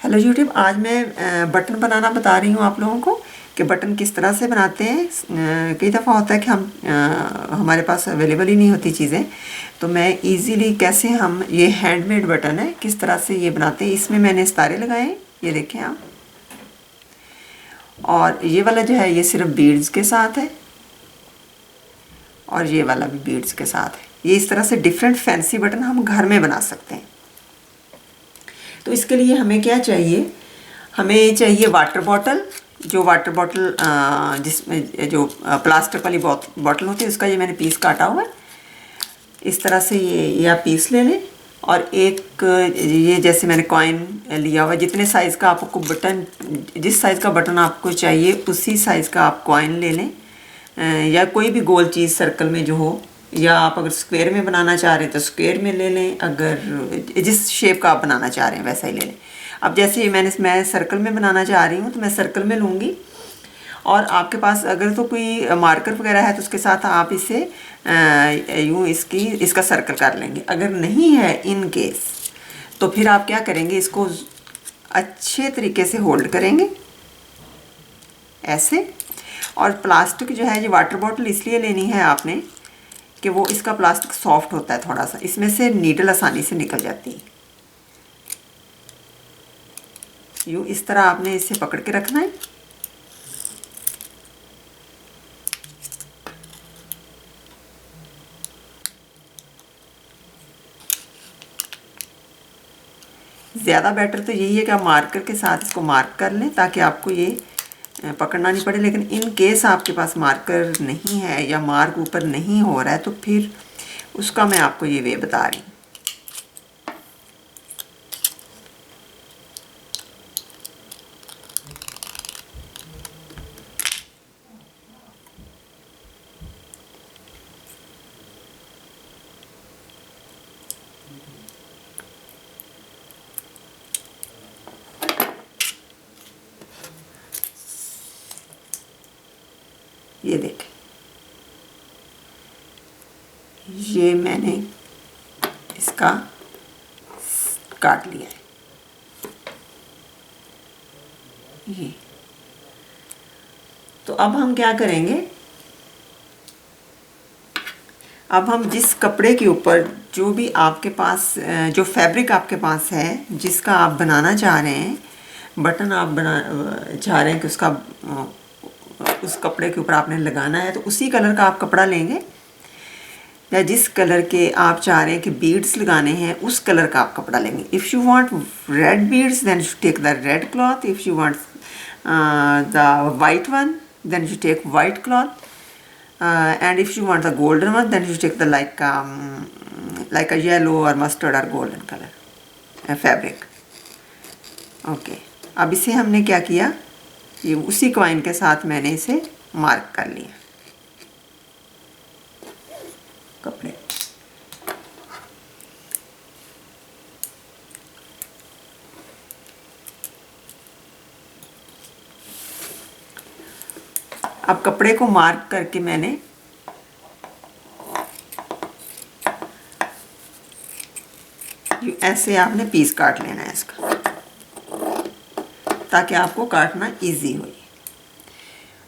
Hello YouTube. आज मैं button बनाना बता रही हूँ आप लोगों को कि बटन किस तरह से बनाते हैं। कई दफ़ा होता है कि हमारे पास अवेलेबल ही नहीं होती चीज़ें, तो मैं इजीली कैसे हम ये हैंडमेड बटन है किस तरह से ये बनाते हैं। इसमें मैंने सितारे लगाए हैं, ये देखें आप। और ये वाला जो है ये सिर्फ बीड्स के साथ है और ये वाला भी बीड्स के साथ है। ये इस तरह से डिफरेंट फैंसी बटन हम घर में बना सकते हैं। तो इसके लिए हमें क्या चाहिए, हमें चाहिए वाटर बॉटल। जो वाटर बॉटल जिसमें जो प्लास्टिक वाली बॉटल होती है उसका ये मैंने पीस काटा हुआ है। इस तरह से ये आप पीस ले लें। और एक ये जैसे मैंने कॉइन लिया हुआ, जितने साइज़ का आपको बटन, जिस साइज़ का बटन आपको चाहिए उसी साइज़ का आप कॉइन ले लें, या कोई भी गोल चीज़ सर्कल में जो हो, या आप अगर स्क्वायर में बनाना चाह रहे हैं तो स्क्वायर में ले लें, अगर जिस शेप का आप बनाना चाह रहे हैं वैसा ही ले लें। अब जैसे मैं सर्कल में बनाना चाह रही हूँ तो मैं सर्कल में लूँगी। और आपके पास अगर तो कोई मार्कर वगैरह है तो उसके साथ आप इसे यूँ इसका सर्कल कर लेंगे। अगर नहीं है इन केस तो फिर आप क्या करेंगे, इसको अच्छे तरीके से होल्ड करेंगे ऐसे। और प्लास्टिक जो है, ये वाटर बॉटल इसलिए लेनी है आपने कि वो इसका प्लास्टिक सॉफ्ट होता है थोड़ा सा, इसमें से नीडल आसानी से निकल जाती है। यूँ इस तरह आपने इसे पकड़ के रखना है। ज़्यादा बेटर तो यही है कि आप मार्कर के साथ इसको मार्क कर लें ताकि आपको ये पकड़ना नहीं पड़े। लेकिन इन केस आपके पास मार्कर नहीं है या मार्क ऊपर नहीं हो रहा है तो फिर उसका मैं आपको ये वे बता रही हूँ। ये देखें, ये मैंने इसका काट लिया है ये। तो अब हम क्या करेंगे, अब हम जिस कपड़े के ऊपर जो भी आपके पास जो फैब्रिक आपके पास है जिसका आप बनाना चाह रहे हैं, बटन आप चाह रहे हैं कि उसका उस कपड़े के ऊपर आपने लगाना है, तो उसी कलर का आप कपड़ा लेंगे, या जिस कलर के आप चाह रहे हैं कि बीड्स लगाने हैं उस कलर का आप कपड़ा लेंगे। If you want red beads then you take the red cloth, if you want the white one then you take white cloth, and if you want the golden one then you take the like a yellow or mustard or golden color fabric. Okay, अब इसे हमने क्या किया, ये उसी coin के साथ मैंने इसे मार्क कर लिया कपड़े। अब कपड़े को मार्क करके मैंने ऐसे आपने पीस काट लेना है इसका, ताकि आपको काटना इजी हो।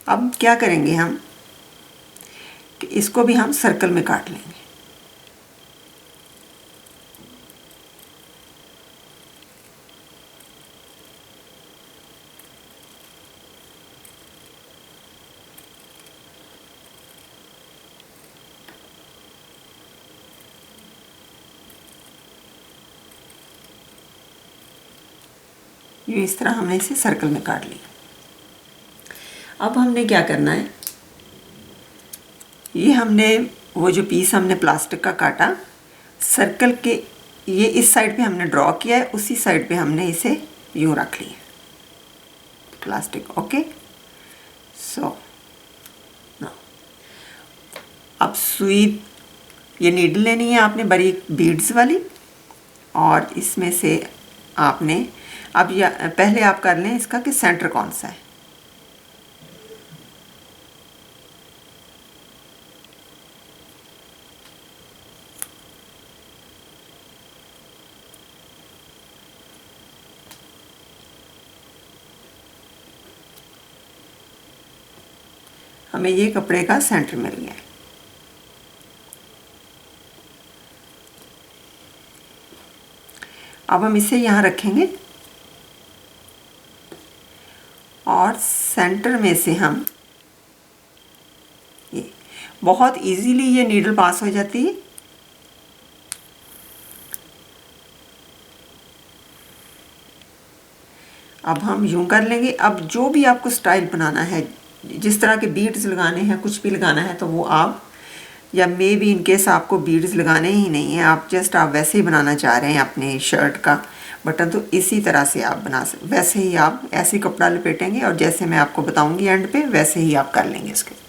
अब क्या करेंगे हम कि इसको भी हम सर्कल में काट लेंगे। ये इस तरह हमने इसे सर्कल में काट लिया। अब हमने क्या करना है, ये हमने वो जो पीस हमने प्लास्टिक का काटा सर्कल के, ये इस साइड पे हमने ड्रॉ किया है, उसी साइड पे हमने इसे यूँ रख लिया प्लास्टिक। ओके, सो अब सुई, ये नीडल लेनी है आपने बारीक बीड्स वाली, और इसमें से आपने अब पहले आप कर लें इसका कि सेंटर कौन सा है। हमें ये कपड़े का सेंटर मिल गया है। अब हम इसे यहाँ रखेंगे और सेंटर में से हम ये बहुत इजीली ये नीडल पास हो जाती है। अब हम यूं कर लेंगे। अब जो भी आपको स्टाइल बनाना है, जिस तरह के बीड्स लगाने हैं, कुछ भी लगाना है, तो वो आप, या मे बी इन केस आपको बीड्स लगाने ही नहीं है, आप जस्ट आप वैसे ही बनाना चाह रहे हैं अपने शर्ट का बटन, तो इसी तरह से आप बना सकते। वैसे ही आप ऐसे ही कपड़ा लपेटेंगे और जैसे मैं आपको बताऊंगी एंड पे, वैसे ही आप कर लेंगे इसके।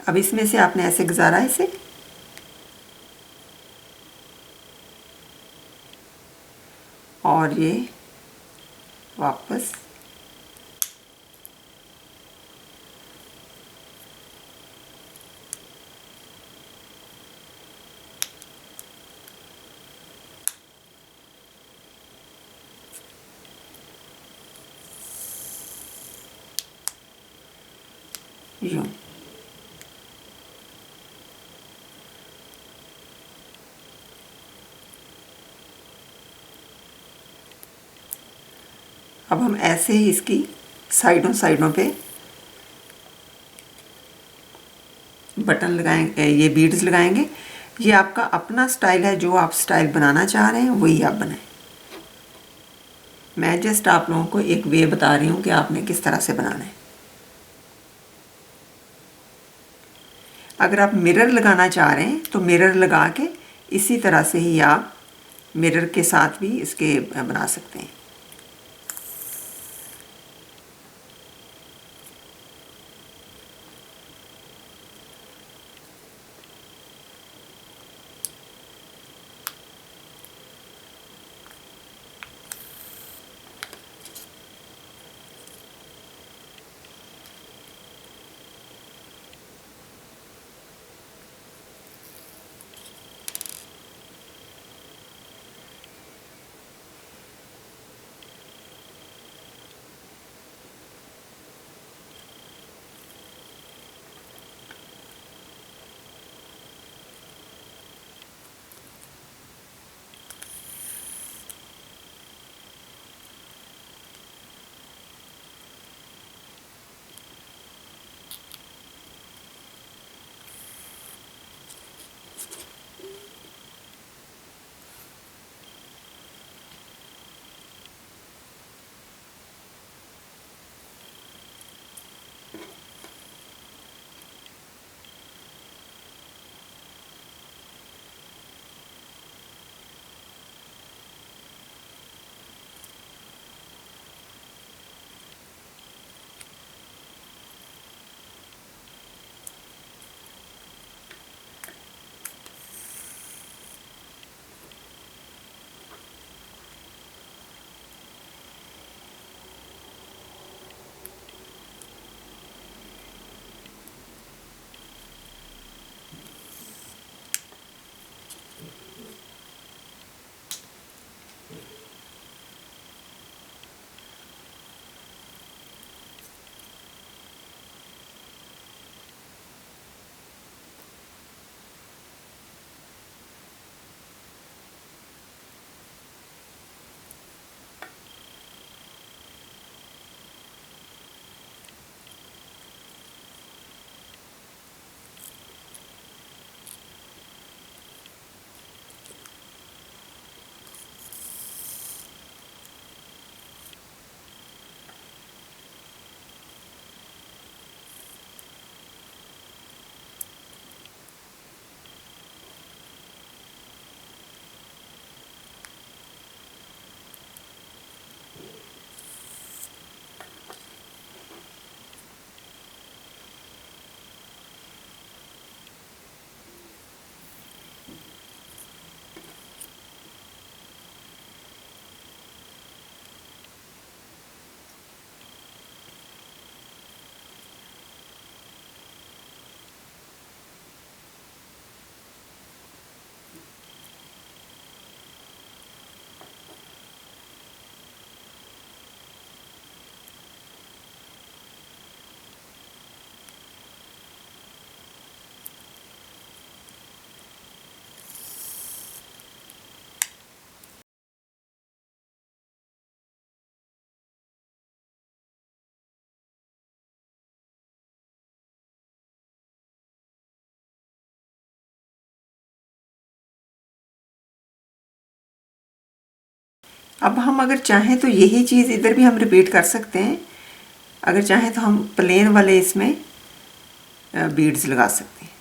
अब इसमें से आपने ऐसे गुजारा इसे, और ये वापस यूं। अब हम ऐसे ही इसकी साइडों साइडों पे बटन लगाएंगे, ये बीड्स लगाएंगे। ये आपका अपना स्टाइल है, जो आप स्टाइल बनाना चाह रहे हैं वही आप बनाएं। मैं जस्ट आप लोगों को एक वे बता रही हूँ कि आपने किस तरह से बनाना है। अगर आप मिरर लगाना चाह रहे हैं तो मिरर लगा के इसी तरह से ही आप मिरर के साथ भी इसके बना सकते हैं। अब हम अगर चाहें तो यही चीज़ इधर भी हम रिपीट कर सकते हैं। अगर चाहें तो हम प्लेन वाले इसमें बीड्स लगा सकते हैं।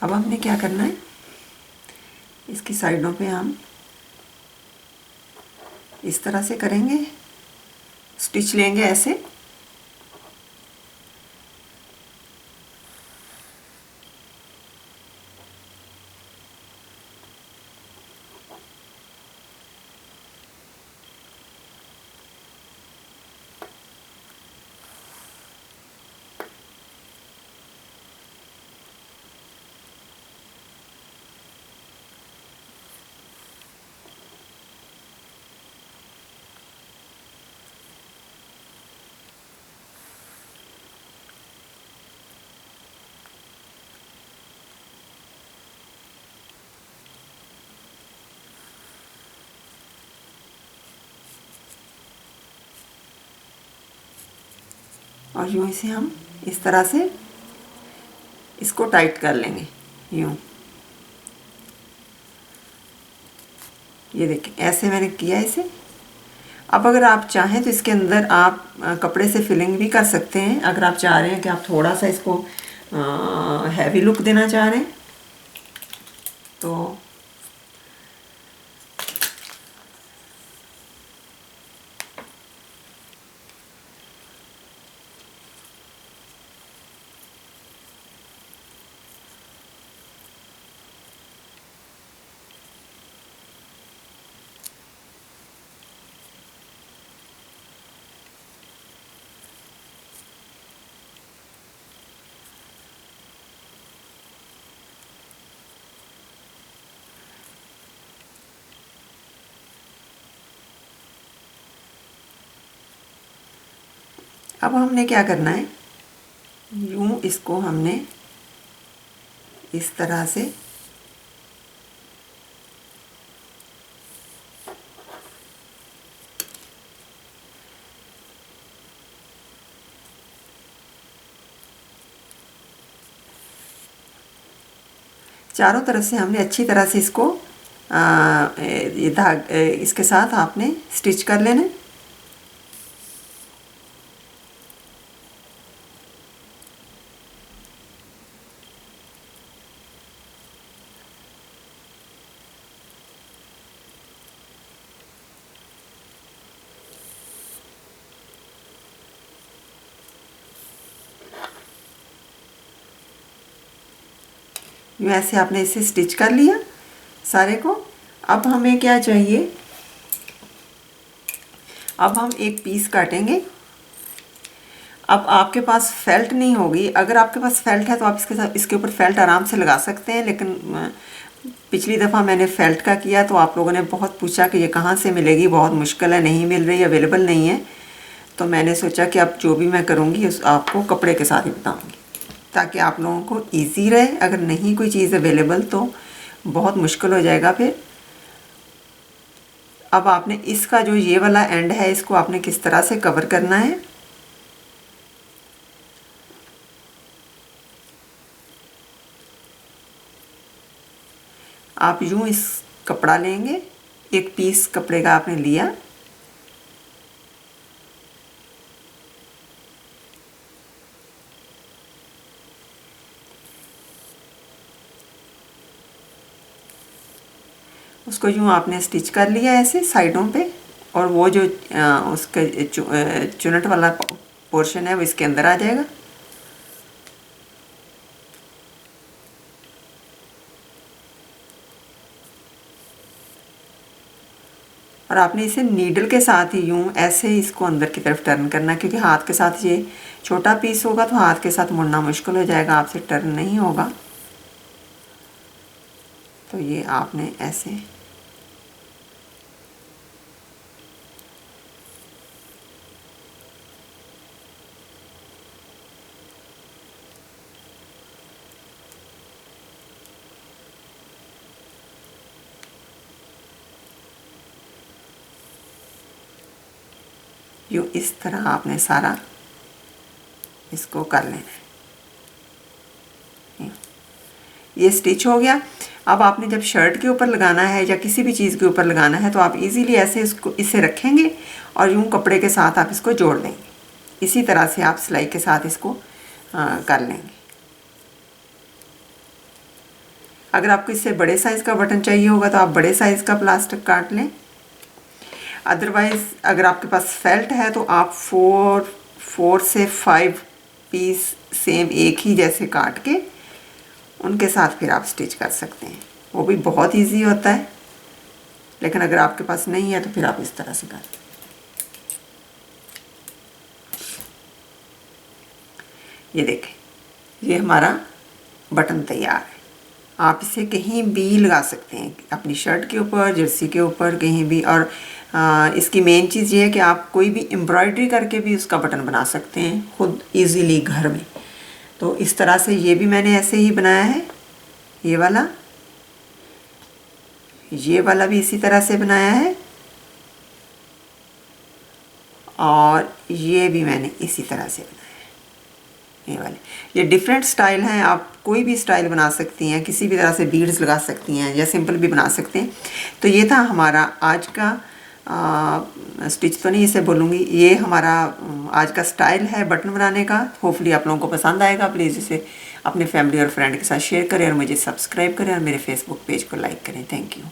अब हमने क्या करना है, इसकी साइडों पे हम इस तरह से करेंगे, स्टिच लेंगे ऐसे। और यूँ इसे हम इस तरह से इसको टाइट कर लेंगे, यूँ। ये देखिए ऐसे मैंने किया इसे। अब अगर आप चाहें तो इसके अंदर आप कपड़े से फिलिंग भी कर सकते हैं। अगर आप चाह रहे हैं कि आप थोड़ा सा इसको हैवी लुक देना चाह रहे हैं तो अब हमने क्या करना है, यूँ इसको हमने इस तरह से चारों तरफ से हमने अच्छी तरह से इसको इसके साथ आपने स्टिच कर लेना है। यूँ ऐसे आपने इसे स्टिच कर लिया सारे को। अब हमें क्या चाहिए, अब हम एक पीस काटेंगे। अब आपके पास फेल्ट नहीं होगी, अगर आपके पास फेल्ट है तो आप इसके ऊपर फेल्ट आराम से लगा सकते हैं, लेकिन पिछली दफ़ा मैंने फेल्ट का किया तो आप लोगों ने बहुत पूछा कि ये कहाँ से मिलेगी, बहुत मुश्किल है, नहीं मिल रही, अवेलेबल नहीं है। तो मैंने सोचा कि अब जो भी मैं करूँगी उस आपको कपड़े के साथ ही बताऊँगी, ताकि आप लोगों को ईजी रहे। अगर नहीं कोई चीज़ अवेलेबल तो बहुत मुश्किल हो जाएगा फिर। अब आपने इसका जो ये वाला एंड है, इसको आपने किस तरह से कवर करना है, आप यूँ इस कपड़ा लेंगे, एक पीस कपड़े का आपने लिया, उसको यूँ आपने स्टिच कर लिया ऐसे साइडों पे, और वो जो उसका चुनट वाला पोर्शन है वो इसके अंदर आ जाएगा। और आपने इसे नीडल के साथ ही यूँ ऐसे ही इसको अंदर की तरफ टर्न करना, क्योंकि हाथ के साथ ये छोटा पीस होगा तो हाथ के साथ मुड़ना मुश्किल हो जाएगा, आपसे टर्न नहीं होगा। तो ये आपने ऐसे यूँ इस तरह आपने सारा इसको कर लेना है। ये स्टिच हो गया। अब आपने जब शर्ट के ऊपर लगाना है या किसी भी चीज़ के ऊपर लगाना है तो आप इजीली ऐसे इसको इसे रखेंगे और यूँ कपड़े के साथ आप इसको जोड़ लेंगे। इसी तरह से आप सिलाई के साथ इसको कर लेंगे। अगर आपको इससे बड़े साइज़ का बटन चाहिए होगा तो आप बड़े साइज़ का प्लास्टिक काट लें। अदरवाइज़ अगर आपके पास फेल्ट है तो आप 4 से 5 पीस सेम एक ही जैसे काट के उनके साथ फिर आप स्टिच कर सकते हैं, वो भी बहुत इजी होता है। लेकिन अगर आपके पास नहीं है तो फिर आप इस तरह से कर। ये देखें, ये हमारा बटन तैयार है। आप इसे कहीं भी लगा सकते हैं, अपनी शर्ट के ऊपर, जर्सी के ऊपर, कहीं भी। और इसकी मेन चीज़ ये है कि आप कोई भी एम्ब्रॉयडरी करके भी उसका बटन बना सकते हैं खुद इजीली घर में। तो इस तरह से ये भी मैंने ऐसे ही बनाया है। ये वाला भी इसी तरह से बनाया है, और ये भी मैंने इसी तरह से बनाया है। ये वाले ये डिफरेंट स्टाइल हैं, आप कोई भी स्टाइल बना सकती हैं, किसी भी तरह से बीड्स लगा सकती हैं या सिंपल भी बना सकते हैं। तो ये था हमारा आज का स्टिच तो नहीं इसे बोलूँगी, ये हमारा आज का स्टाइल है बटन बनाने का। होपफुली आप लोगों को पसंद आएगा। प्लीज़ इसे अपने फैमिली और फ्रेंड के साथ शेयर करें और मुझे सब्सक्राइब करें और मेरे फेसबुक पेज को लाइक करें। Thank you.